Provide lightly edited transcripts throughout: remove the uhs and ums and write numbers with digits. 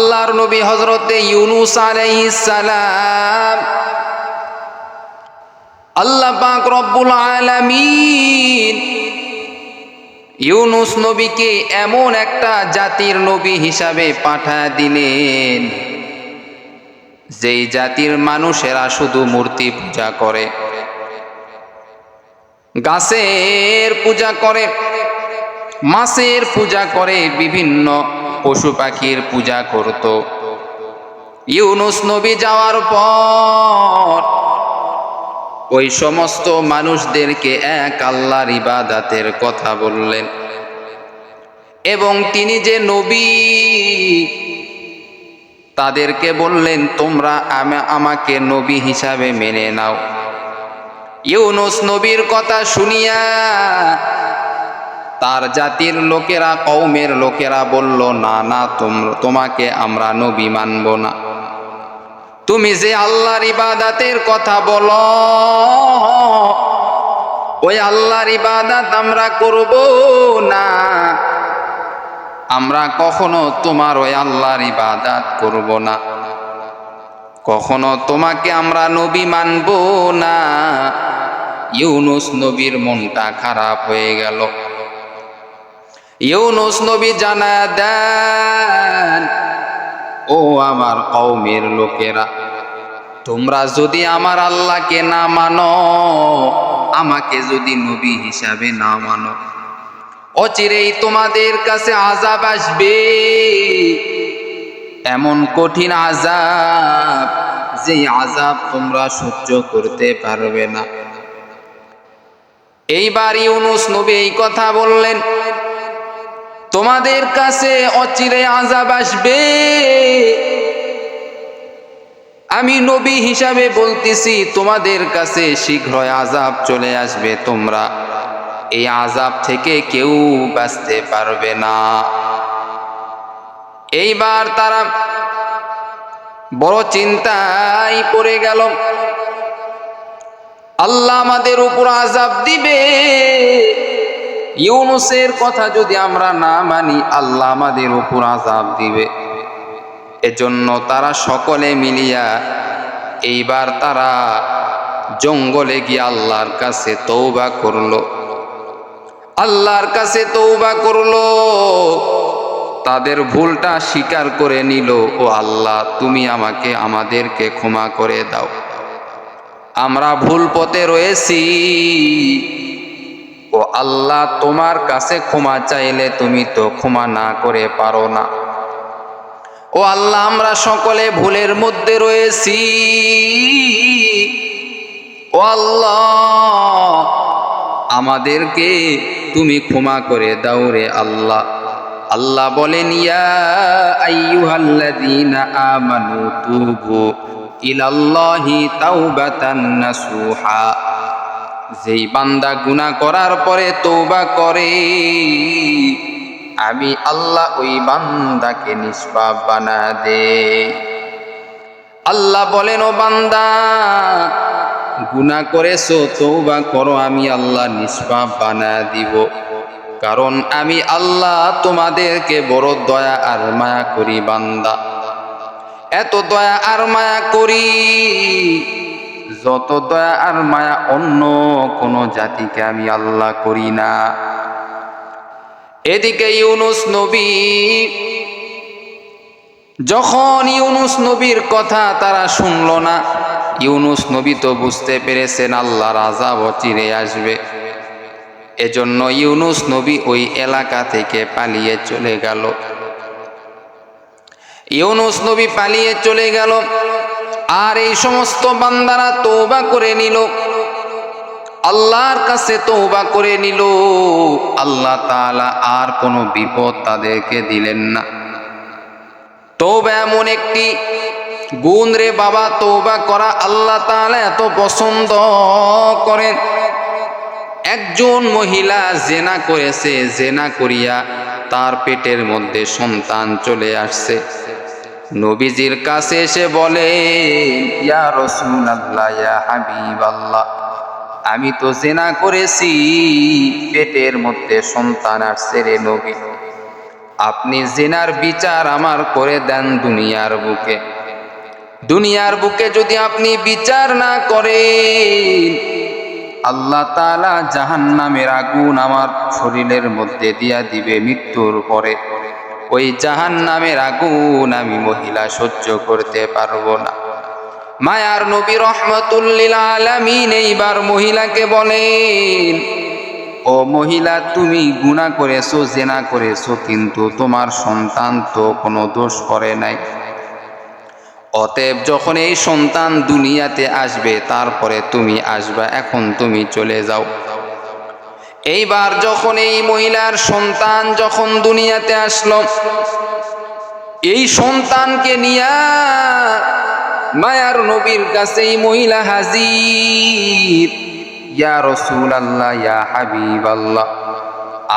আল্লাহর নবী হযরতে ইউনূস আলাইহিস সালাম, আল্লাহ পাক রব্বুল আলামিন ইউনূস নবীকে এমন একটা জাতির নবী হিসাবে পাঠায় দিলেন, যেই জাতির মানুষেরা শুধু মূর্তি পূজা করে, গাছের পূজা করে, মাছের পূজা করে, বিভিন্ন পশু পাখির পূজা করত। ইউনূস নবী যাওয়ার পর ওই সমস্ত মানুষদেরকে এক আল্লাহর ইবাদতের কথা বললেন, এবং তিনি যে নবী তাদেরকে বললেন তোমরা আমাকে নবী হিসাবে মেনে নাও। ইউনূস নবীর কথা শুনিয়া তার জাতির লোকেরা, কওমের লোকেরা বলল, না না, তোমাকে আমরা নবী মানব না। তুমি যে আল্লাহর ইবাদতের কথা বলো, ওই আল্লাহর ইবাদত আমরা করব না। আমরা কখনো তোমার ওই আল্লাহর ইবাদত করব না, কখনো তোমাকে আমরা নবী মানব না। ইউনূস নবীর মনটা খারাপ হয়ে গেল। ইউনূস নবী জানায়া দেন, ও আমার কওমের লোকেরা, তোমরা যদি আমার আল্লাহকে না মানো, আমাকে যদি নবী হিসাবে না মানো, অচিরেই তোমাদের কাছে আযাব আসবে, এমন কঠিন আযাব যে আযাব তোমরা সহ্য করতে পারবে না। এইবার ইউনূস নবী এই কথা বললেন, তোমাদের কাছে অচিরে আযাব আসবে, আমি নবী হিসাবে বলতেছি তোমাদের কাছে শীঘ্রই আযাব চলে আসবে, তোমরা এই আযাব থেকে কেউ বাঁচতে পারবে না। এইবার তারা বড় চিন্তায় পড়ে গেল, আল্লাহ আমাদের উপর আযাব দিবে, ইউনূসের কথা যদি আমরা না মানি আল্লাহ আমাদের উপর আযাব দিবে। এজন্য তারা সকলে মিলিয়া এইবার তারা জঙ্গলে গিয়ে আল্লাহর কাছে তওবা করলো, আল্লাহর কাছে তওবা করলো, তাদের ভুলটা স্বীকার করে নিল। ও আল্লাহ, তুমি আমাদেরকে ক্ষমা করে দাও, আমরা ভুল পথে রয়েছি। ও আল্লাহ, তোমার কাছে ক্ষমা চাইলে তুমি তো ক্ষমা না করে পারো না। ও আল্লাহ, আমরা সকলে ভুলের মধ্যে রয়েছি। ও আল্লাহ, আমাদেরকে তুমি ক্ষমা করে দাও রে আল্লাহ। আল্লাহ বলেন, ইয়া আইয়ুহাল্লাযীনা আমানু তুবু ইলাল্লাহি তাওবাতান নাসুহা, যেই বান্দা গুনাহ করার পরে তওবা করে, আমি আল্লাহ ওই বান্দাকে নিষ্পাপ বানা দে। আল্লাহ বলেন, ও বান্দা, গুনাহ করেছো, তওবা করো, আমি আল্লাহ নিষ্পাপ বানা দিব। কারণ আমি আল্লাহ তোমাদেরকে বড় দয়া আর মায়া করি বান্দা, এত দয়া আর মায়া করি যত দয়া আর মায়া অন্য কোন জাতিকে আমি আল্লাহ করি না। এদিকে ইউনূস নবী, যখন ইউনূস নবীর কথা তারা শুনল না, ইউনূস নবী তো বুঝতে পেরেছেন আল্লাহর আযাব অচিরে আসবে। এজন্য ইউনূস নবী ওই এলাকা থেকে পালিয়ে চলে গেল। ইউনূস নবী পালিয়ে চলে গেল, আর এই সমস্ত বান্দারা তওবা করে নিল, আল্লাহর কাছে তওবা করে নিল। আল্লাহ তাআলা আর কোনো বিপদ তাদেরকে দিলেন না। তওবা এমন একটি গুণ রে বাবা, তওবা করা আল্লাহ তাআলা এত পছন্দ করেন। একজন মহিলা জেনা করেছে, জেনা করিয়া তার পেটের মধ্যে সন্তান চলে আসছে। নবীজির কাছে এসে বলে, ইয়া রাসূলুল্লাহ, ইয়া হাবিবাল্লাহ, আমি তো জেনা করেছি, পেটের মধ্যে সন্তান আসছে রে নবী। আপনি জিনার বিচার আমার করে দেন দুনিয়ার বুকে। দুনিয়ার বুকে যদি আপনি বিচার না করেন, আল্লাহ তাআলা জাহান্নামের আগুন আমার শরীরের মধ্যে দিয়া দিবে মৃত্যুর পরে। ওই জাহান্নামের আগুন আমি মহিলা সহ্য করতে পারবো না। মায়ার নবী রহমাতুল লিল আলামিন এইবার মহিলাকে বলেন, ও মহিলা, তুমি গুনাহ করেছো, জিনা করেছো, কিন্তু তোমার সন্তান তো কোনো দোষ করে নাই। অতএব যখন এই সন্তান দুনিয়াতে আসবে তারপরে তুমি আসবা, এখন তুমি চলে যাও। এইবার যখন এই মহিলার সন্তান যখন দুনিয়াতে আসলো, এই সন্তানকে নিয়া মায়ার নবীর কাছে এই মহিলা হাজির। ইয়া রাসূলুল্লাহ, ইয়া হাবিবাল্লাহ,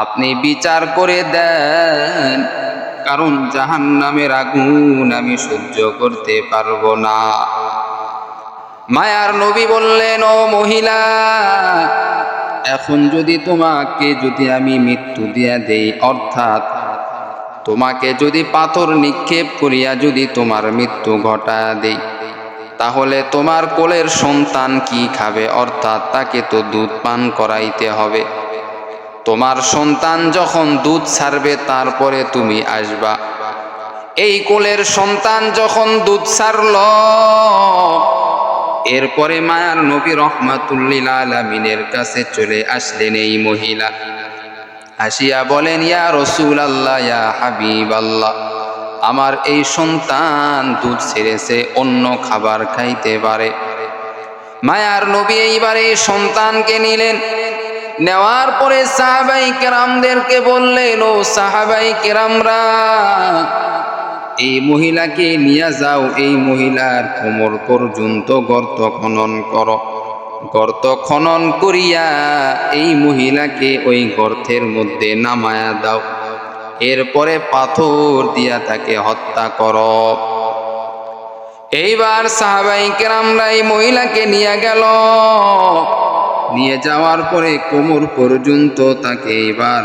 আপনি বিচার করে দেন, কারণ জাহান্নামের আগুন আমি সহ্য করতে পারবো না। মায়ার নবী বললেন, ও মহিলা, এখন যদি আমি মৃত্যু দিয়া দেই, অর্থাৎ তোমাকে যদি পাথর নিক্ষেপ করিয়া যদি তোমার মৃত্যু ঘটায়া দেই, তাহলে তোমার কোলের সন্তান কি খাবে? অর্থাৎ তাকে তো দুধ পান করাইতে হবে। তোমার সন্তান যখন দুধ ছাড়বে তারপরে তুমি আসবা। এই কোলের সন্তান যখন দুধ ছাড়ল, এরপরে মায়ার নবী রহমাতুল লিল আলামিনের কাছে চলে আসলেন এই মহিলা। আসিয়া বলেন, ইয়া রাসূলুল্লাহ, ইয়া হাবিবাল্লাহ, আমার এই সন্তান দুধ ছেড়েছে, অন্য খাবার খাইতে পারে। মায়ার নবী এইবার এই সন্তানকে নিলেন। নেওয়ার পরে সাহাবাই কেরামদেরকে বললেন, ও সাহাবাই কেরামরা, এই মহিলাকে নিয়ে যাও, এই মহিলার কোমর পর্যন্ত গর্ত খনন করো। গর্ত খনন করিয়া এই মহিলাকে ওই গর্তের মধ্যে নামায়া দাও। এরপরে পাথর দিয়া তাকে হত্যা করো। এইবার সাহাবাই কেরামরা এই মহিলাকে নিয়ে গেল। নিয়ে যাওয়ার পরে কোমর পর্যন্ত তাকে এবার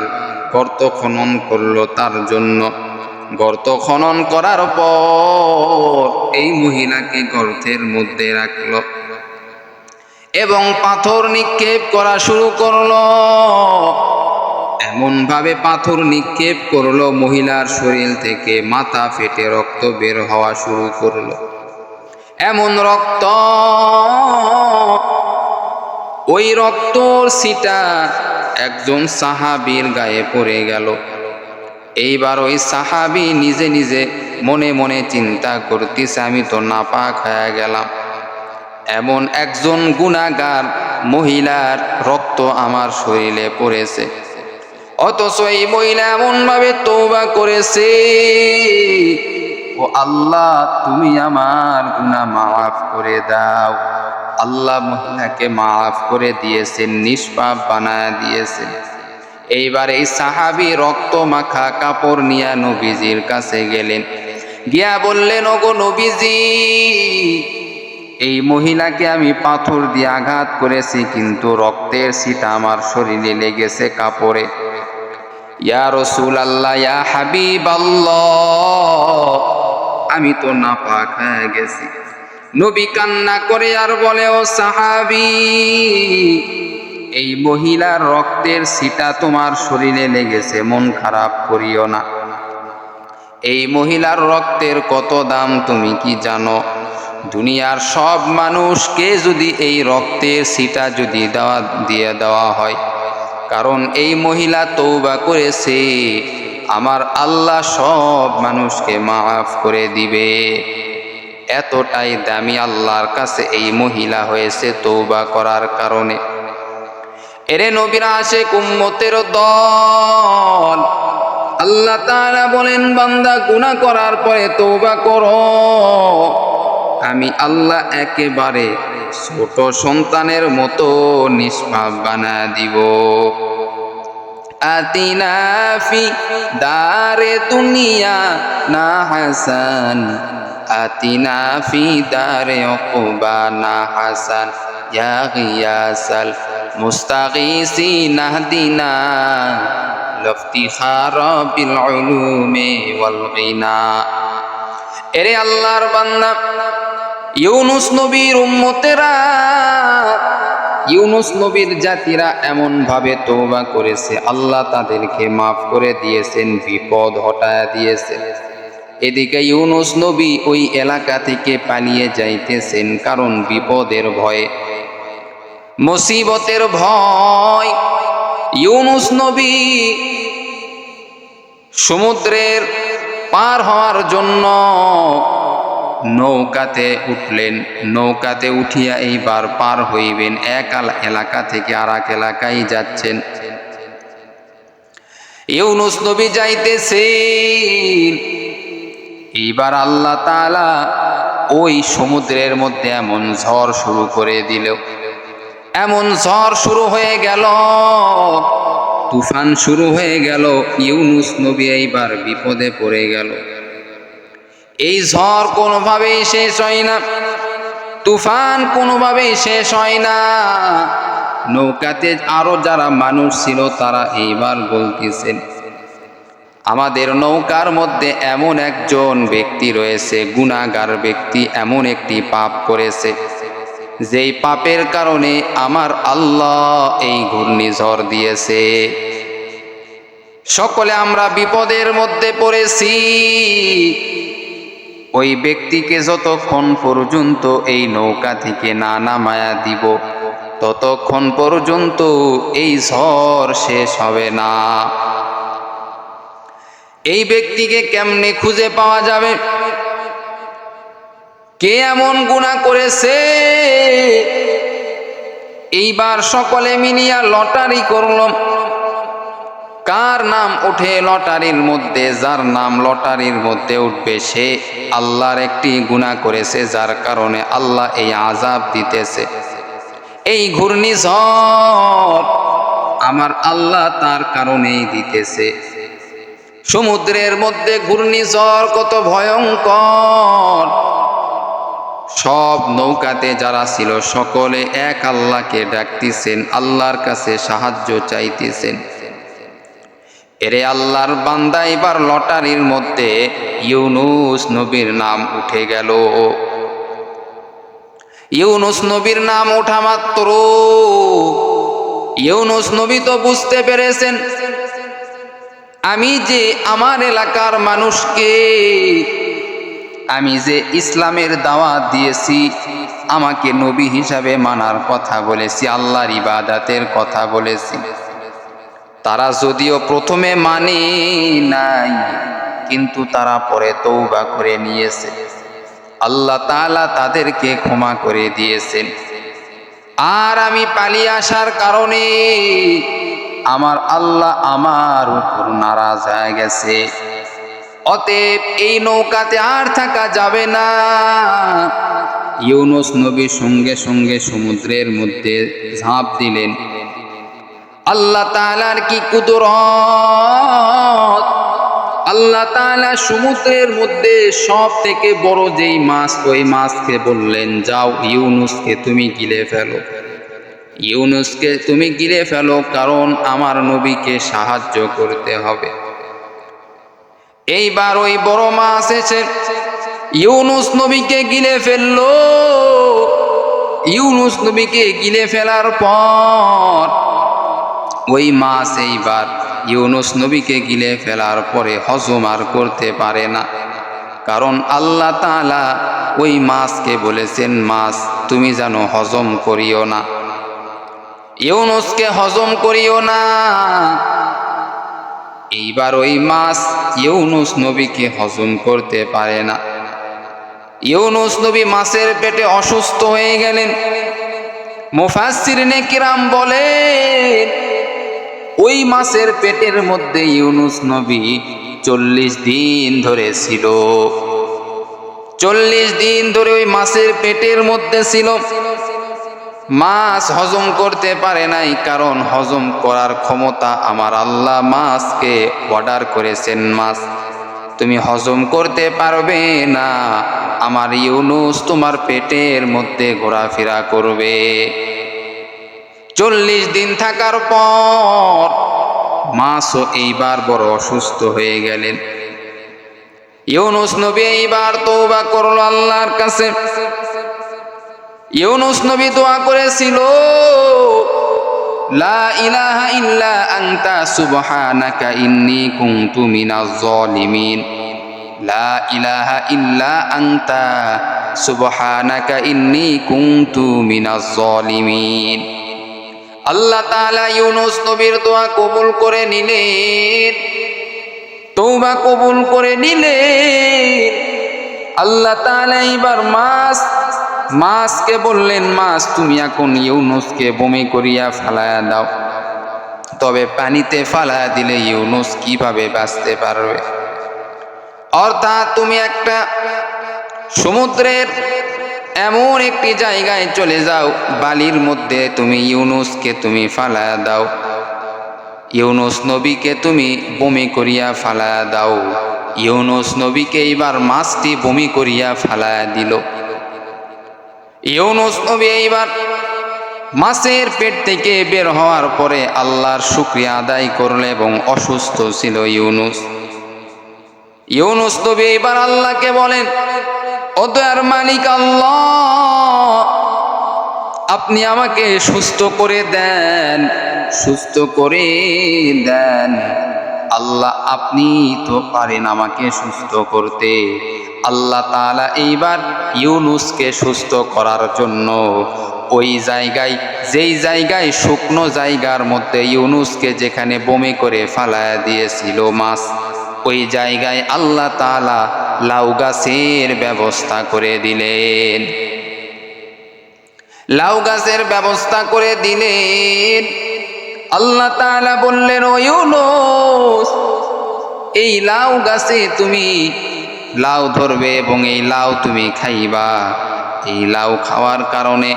গর্ত খনন করলো তার জন্য। গর্ত খনন করার পর এই মহিলাকে গর্তের মধ্যে রাখলো এবং পাথর নিক্ষেপ করা শুরু করলো। এমন ভাবে পাথর নিক্ষেপ করলো, মহিলার শরীর থেকে মাথা ফেটে রক্ত বের হওয়া শুরু করলো। এমন রক্ত, ওই রক্তর ছিটা একজন সাহাবীর গায়ে পড়ে গেল। এইবার ওই সাহাবী নিজে নিজে মনে মনে চিন্তা করতেছে, আমি তো নাপাক হয়ে গেলাম, এমন একজন গুনাহগার মহিলার রক্ত আমার শরীরে পড়েছে। অথচ এই মহিলা এমন ভাবে তওবা করেছে, ও আল্লাহ, তুমি আমার গুনাহ মাফ করে দাও। আল্লাহ মহিলাকে মাফ করে দিয়েছেন, নিষ্পাপ বানায় দিয়েছেন। এইবার এই সাহাবী রক্ত মাখা কাপড় নিয়ে নবীজির কাছে গেলেন। গিয়া বললেন, ওগো নবীজি, এই মহিলাকে আমি পাথর দিয়ে আঘাত করেছি, কিন্তু রক্তের ছিটা আমার শরীরে লেগেছে কাপড়ে। ইয়া রাসূলুল্লাহ, ইয়া হাবিবাল্লাহ, আমি তো নাপাক হয়ে গেছি। নবী কান্না করে আর বলে, ও সাহাবী, এই মহিলার রক্তের ছিটা তোমার শরীরে লেগেছে, মন খারাপ করিও না। এই মহিলার রক্তের কত দাম তুমি কি জানো? দুনিয়ার সব মানুষকে যদি এই রক্তের ছিটা যদি দিয়ে দেওয়া হয়, কারণ এই মহিলা তওবা করেছে, আমার আল্লাহ সব মানুষকে মাফ করে দিবে। এতটাই দামি আল্লাহর কাছে এই মহিলা হয়েছে তওবা করার কারণে। এরে নবীর আশিক উম্মতের দল, আল্লাহ তাআলা বলেন, বান্দা গুনাহ করার পরে তওবা করো, আমি আল্লাহ একেবারে ছোট সন্তানের মতো নিষ্পাপ বানায় দিব। আতিনা ফি দারে দুনিয়া না হাসান, আতিনা ফি দারে উকবা না হাসান, ইয়া গিয়াসাল মুস্তাগীসিন আহদিনা লাফতিখারা বিল উলুমি ওয়াল গিনা। এরে আল্লাহর বান্দা, ইউনুস নবীর উম্মতেরা, ইউনুস নবীর জাতিরা এমন ভাবে তওবা করেছে, আল্লাহ তাদেরকে মাফ করে দিয়েছেন, বিপদ হটায়া দিয়েছেন। এদিকে ইউনুস নবী ওই এলাকা থেকে পালিয়ে যাইতেছেন, কারণ বিপদের ভয়ে, মুসিবতের ভয়। ইউনুস নবী সমুদ্রের পার হওয়ার জন্য নৌকাতে উঠলেন। নৌকাতে উঠিয়া এইবার পার হইবেন, এক এলাকা থেকে আর এক এলাকায় যাচ্ছেন। ইউনুস নবী যাইতেছেন, এইবার আল্লাহ তাআলা ওই সমুদ্রের মধ্যে এমন ঝড় শুরু করে দিল, এমন ঝড় শুরু হয়ে গেল, তুফান শুরু হয়ে গেল। ইউনুস নবী এইবার বিপদে পড়ে গেল। এই ঝড় কোনোভাবেই শেষ হয় না, তুফান কোনোভাবেই শেষ হয় না। নৌকাতে আরো যারা মানুষ ছিল তারা এইবার বলতেছেন, আমাদের নৌকার মধ্যে এমন একজন ব্যক্তি রয়েছে, গুনাহগার ব্যক্তি, এমন একটি পাপ করেছে, যেই পাপের কারণে আমার আল্লাহ এই ঘূর্ণিঝড় দিয়েছে। সকলে আমরা বিপদের মধ্যে পড়েছি। ওই ব্যক্তিকে যতক্ষণ পর্যন্ত এই নৌকা থেকে না নামায়া দিব, ততক্ষণ পর্যন্ত এই ঝড় শেষ হবে না। এই ব্যক্তিকে কেমনে খুঁজে পাওয়া যাবে? কে এমন গুনাহ করেছে? এইবার সকলে মিলিয়া লটারি করল, কার নাম ওঠে লটারির মধ্যে। যার নাম লটারির মধ্যে উঠবে সে আল্লাহর একটি গুনাহ করেছে, যার কারণে আল্লাহ এই আযাব দিতেছে। এই ঘূর্ণিঝড় আমার আল্লাহ তার কারণেই দিতেছে। সমুদ্রের মধ্যে ঘূর্ণিঝড় কত ভয়ঙ্কর। সব নৌকাতে যারা ছিল সকলে এক আল্লাহকে ডাকতেছেন, আল্লাহর কাছে সাহায্য চাইতেছেন। এরে আল্লাহর বান্দা, এবার লটারির মধ্যে ইউনুস নবীর নাম উঠে গেল। ইউনুস নবীর নাম ওঠা মাত্র ইউনুস নবী তো বুঝতে পেরেছেন, আমি যে আমার এলাকার মানুষকে আমি যে ইসলামের দাওয়াত দিয়েছি, আমাকে নবী হিসাবে মানার কথা বলেছি, আল্লাহর ইবাদতের কথা বলেছি, তারা যদিও প্রথমে মানে নাই, কিন্তু তারা পরে তওবা করে নিয়েছে। আল্লাহ তাআলা তাদেরকে ক্ষমা করে দিয়েছেন। আর আমি পালিয়ে আসার কারণে আমার আল্লাহ আমার উপর নারাজ হয়ে গেছে। অতএব এই নৌকাতে আর থাকা যাবে না। ইউনুস নবী সঙ্গে সঙ্গে সমুদ্রের মধ্যে ঝাঁপ দিলেন। আল্লাহ তাআলার কি কুদরত! আল্লাহ তাআলা সমুদ্রের মধ্যে সব থেকে বড় যেই মাছ, ওই মাছকে বললেন, যাও ইউনুসকে তুমি গিলে ফেলো, ইউনুসকে তুমি গিলে ফেলো, কারণ আমার নবীকে সাহায্য করতে হবে। এইবার ওই বড় মাছ এসে ইউনুস নবীকে গিলে ফেললো। ইউনুস নবীকে গিলে ফেলার পর ওই মাছ এইবার ইউনুস নবীকে গিলে ফেলার পরে হজম আর করতে পারে না, কারণ আল্লাহ তাআলা ওই মাছকে বলেছেন, মাছ তুমি যেন হজম করিও না, ইউনুসকে হজম করিও না। এইবার ওই মাছ ইউনুস নবীকে হজম করতে পারে না। ইউনুস নবী মাছের পেটে অসুস্থ হয়ে গেলেন। মুফাসসিরিনে কিরাম বলেন, ওই মাছের পেটের মধ্যে ইউনুস নবী 40 দিন ধরে ছিল। 40 দিন ধরে ওই মাছের পেটের মধ্যে ছিল। মাছ হজম করতে পারে নাই, কারণ হজম করার ক্ষমতা আমার আল্লাহ মাছকে অর্ডার করেছেন, মাছ তুমি হজম করতে পারবে না, আমার ইউনুস তোমার পেটের মধ্যে ঘোরাফেরা করবে। 40 দিন থাকার পর মাছও এইবার বড় অসুস্থ হয়ে গেলেন। ইউনুস নবী এইবার তওবা করলো আল্লাহর কাছে। ইউনুস নবী দোয়া করেছিল, লা ইলাহা ইল্লা আনতা সুবহানাকা ইন্নী কুনতু মিনাজ জালিমিন। লা ইলাহা ইল্লা আনতা সুবহানাকা ইন্নী কুনতু মিনাজ জালিমিন। আল্লাহ তাআলা ইউনুস নবীর দোয়া কবুল করে নিলেন, তওবা কবুল করে নিলেন। আল্লাহ তাআলা এবার মাছকে বললেন, মাছ তুমি এখন ইউনুসকে বমি করিয়া ফালায়া দাও। তবে পানিতে ফালায়া দিলে ইউনুস কিভাবে বাঁচতে পারবে? অর্থাৎ তুমি একটা সমুদ্রের এমন একটি জায়গায় চলে যাও, বালির মধ্যে তুমি ইউনুসকে তুমি ফালায়া দাও, ইউনুস নবীকে তুমি বমি করিয়া ফালায়া দাও। ইউনুস নবীকে এইবার মাছটি বমি করিয়া ফালায়া দিল। ইউনুস নবী এইবার মাছের পেট থেকে বের হওয়ার পরে আল্লাহর শুকরিয়া আদায় করল এবং অসুস্থ ছিল ইউনুস। ইউনুস নবী এইবার আল্লাহকে বলেন, ও দয়ার মালিক আল্লাহ, আপনি আমাকে সুস্থ করে দেন, সুস্থ করে দেন। আল্লাহ আপনি তো পারেন আমাকে সুস্থ করতে। আল্লাহ তাআলা এইবার ইউনুসকে সুস্থ করার জন্য ওই জায়গায়, যেই জায়গায় শুকনো জায়গার মধ্যে ইউনুসকে যেখানে বমি করে ফালায়া দিয়েছিল মাছ, ওই জায়গায় আল্লাহ তাআলা লাউ গাছের ব্যবস্থা করে দিলেন। লাউ গাছের ব্যবস্থা করে দিলেন। আল্লাহ তাআলা বললেন, ও ইউনুস, এই লাউ গাছে তুমি লাউ ধরবে এবং এই লাউ তুমি খাইবা। এই লাউ খাওয়ার কারণে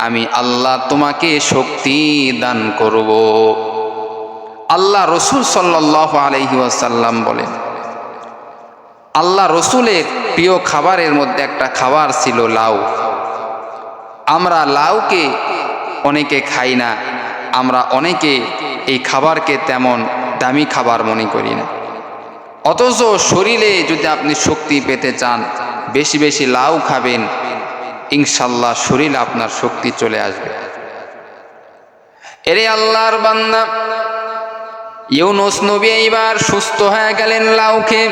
আমি আল্লাহ তোমাকে শক্তি দান করব। আল্লাহ রসুল সাল্লাল্লাহু আলাইহি ওয়াসাল্লাম বলেন, আল্লাহ রসুলের প্রিয় খাবারের মধ্যে একটা খাবার ছিল লাউ। আমরা লাউকে অনেকে খাই না, আমরা অনেকে এই খাবারকে তেমন দামি খাবার মনে করি না। অথচ শরীরে যদি আপনি শক্তি পেতে চান, বেশি বেশি লাউ খাবেন, ইনশাল্লাহ শরীরে আপনার শক্তি চলে আসবে। এরে আল্লাহর বান্দা, ইউনুস নবী এইবার সুস্থ হয়ে গেলেন লাউ খেয়ে।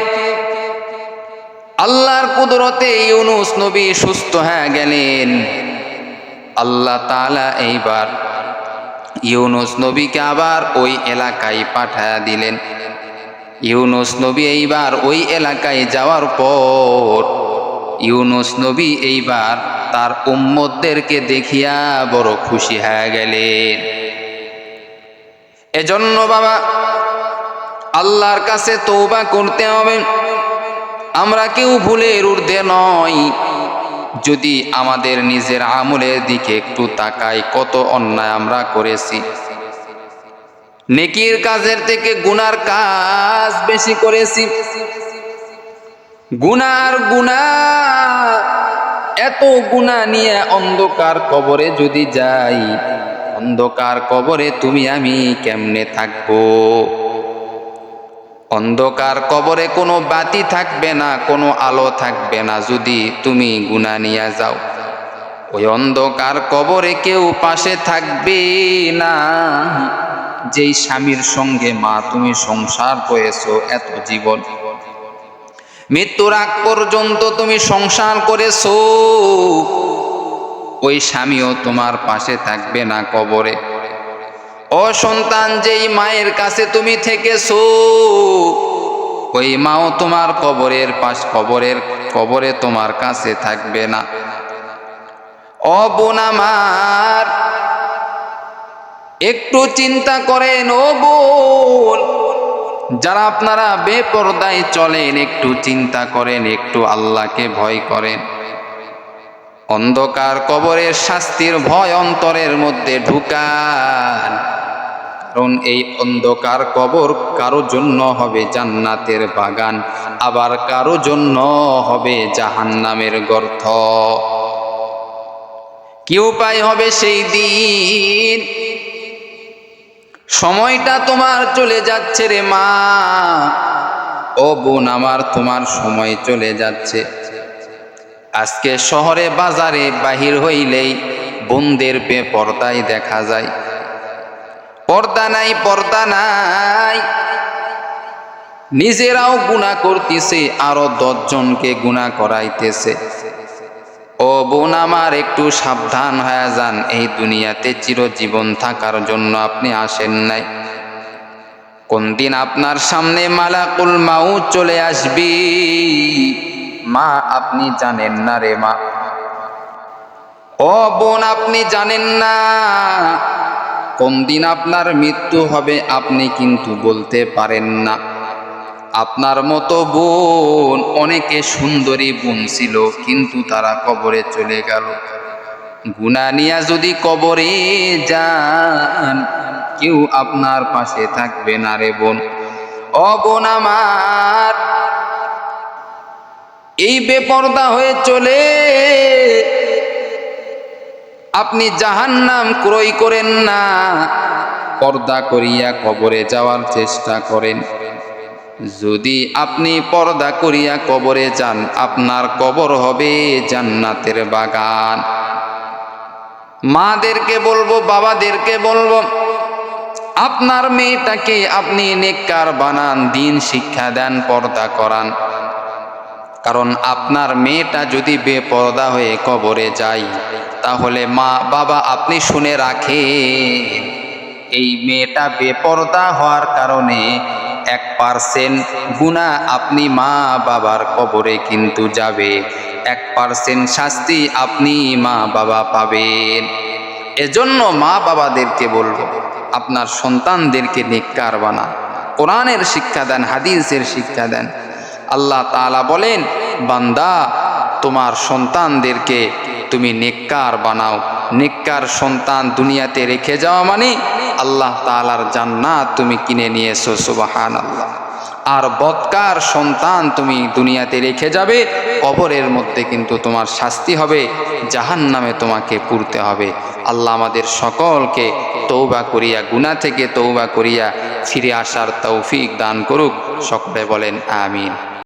আল্লাহর কুদরতে ইউনুস নবী সুস্থ হয়ে গেলেন। আল্লাহ তাআলা এইবার ইউনুস নবীকে আবার ওই এলাকায় পাঠায়া দিলেন। ইউনুস নবী এইবার ওই এলাকায় যাওয়ার পর ইউনুস নবী এইবার তার উম্মতদেরকে দেখিয়া বড় খুশি হয়ে গেলেন। এজন্য বাবা, আল্লাহর কাছে তওবা করতে হবে। আমরা কেউ ভুলের ঊর্ধ্বে নয়। যদি আমাদের নিজের আমলের দিকে একটু তাকাই, কত অন্যায় আমরা করেছি। নেকির কাজের থেকে গুনার কাজ বেশি করেছি। গুনার গুনাহ, এত গুনাহ নিয়ে অন্ধকার কবরে যদি যাই, অন্ধকার কবরে তুমি আমি কেমনে থাকবো? অন্ধকার কবরে কোনো বাতি থাকবে না, কোনো আলো থাকবে না। যদি তুমি গুনাহ নিয়ে যাও, ওই অন্ধকার কবরে কেউ পাশে থাকবে না। যেই স্বামীর সঙ্গে মা তুমি সংসার করেছো এত জীবন, মৃত্যুর আগ পর্যন্ত তুমি সংসার করেছো, ওই স্বামীও তোমার পাশে থাকবে না কবরে। ও সন্তান, যেই মায়ের কাছে তুমি থেকেছো, ওই মাও তোমার কবরে তোমার কাছে থাকবে না। ও বোন আমার, একটু চিন্তা করেন। ও বোন, যারা আপনারা বেপরদায় চলেন, একটু চিন্তা করেন, একটু আল্লাহকে ভয় করেন। অন্ধকার কবরের শাস্তির ভয় অন্তরের মধ্যে ঢুকান। কারণ এই অন্ধকার কবর কারো জন্য হবে জান্নাতের বাগান, আবার কারো জন্য হবে জাহান্নামের গর্ত। কি উপায় হবে সেই দিন? সময়টা তোমার চলে যাচ্ছে রে মা, ও বোন আমার, তোমার সময় চলে যাচ্ছে। আজকে শহরে বাজারে বাহির হইলেই বোনদের বেপরদায় দেখা যায়। পর্দা নাই, পর্দা নাই, নিজেরাও গুনাহ করতেছে, আরো 10 জনকে গুনাহ করাইতেছে। ও বোন আমার, একটু সাবধান হয়ে যান। এই দুনিয়াতে চিরজীবন থাকার জন্য আপনি আসেন নাই। কোন দিন আপনার সামনে মালাকুল মাউত চলে আসবি, মা আপনি জানেন না রে মা। ও বোন, আপনি জানেন না কোন দিন আপনার মৃত্যু হবে, আপনি কিন্তু বলতে পারেন না। আপনার মতো বোন, অনেকে সুন্দরী বোন ছিল, কিন্তু তারা কবরে চলে গেল। গুনাহ নিয়া যদি কবরে যান, কেউ আপনার পাশে থাকবে না রে বোন। ও বোন আমার, এই বেপরদা হয়ে চলে আপনি জাহান্নাম ক্রয় করেন না, পর্দা করিয়া কবরে যাওয়ার চেষ্টা করেন। যদি আপনি পর্দা করিয়া কবরে যান, আপনার কবর হবে জান্নাতের বাগান। মাদেরকে বলবো, বাবাদেরকে বলবো, আপনার মেয়েটাকে আপনি নেককার বানান, দিন শিক্ষা দেন, পর্দা করান। কারণ আপনার মেয়েটা যদি বেপর্দা হয়ে কবরে যায়, তাহলে মা বাবা আপনি শুনে রাখেন, এই মেয়েটা বেপর্দা হওয়ার কারণে 1% গুনাহ আপনি মা বাবার কবরে কিন্তু যাবে, 1% শাস্তি আপনি মা বাবা পাবেন। এজন্য মা বাবাদেরকে বলবো, আপনার সন্তানদেরকে নেককার বানান, কোরআনের শিক্ষা দেন, হাদিসের শিক্ষা দেন। আল্লাহ তাআলা বলেন, বান্দা তোমার সন্তানদেরকে তুমি নেককার বানাও। নেককার সন্তান দুনিয়াতে রেখে যাওয়া মানে আল্লাহ তাআলার জান্নাত তুমি কিনে নিয়েছো, সুবহানাল্লাহ। আর বদকার সন্তান তুমি দুনিয়াতে রেখে যাবে, কবরের মধ্যে কিন্তু তোমার শাস্তি হবে, জাহান্নামে তোমাকে পুড়তে হবে। আল্লাহ আমাদের সকলকে তওবা করিয়া, গুনাহ থেকে তওবা করিয়া ফিরে আসার তৌফিক দান করুক। সকলে বলেন আমিন।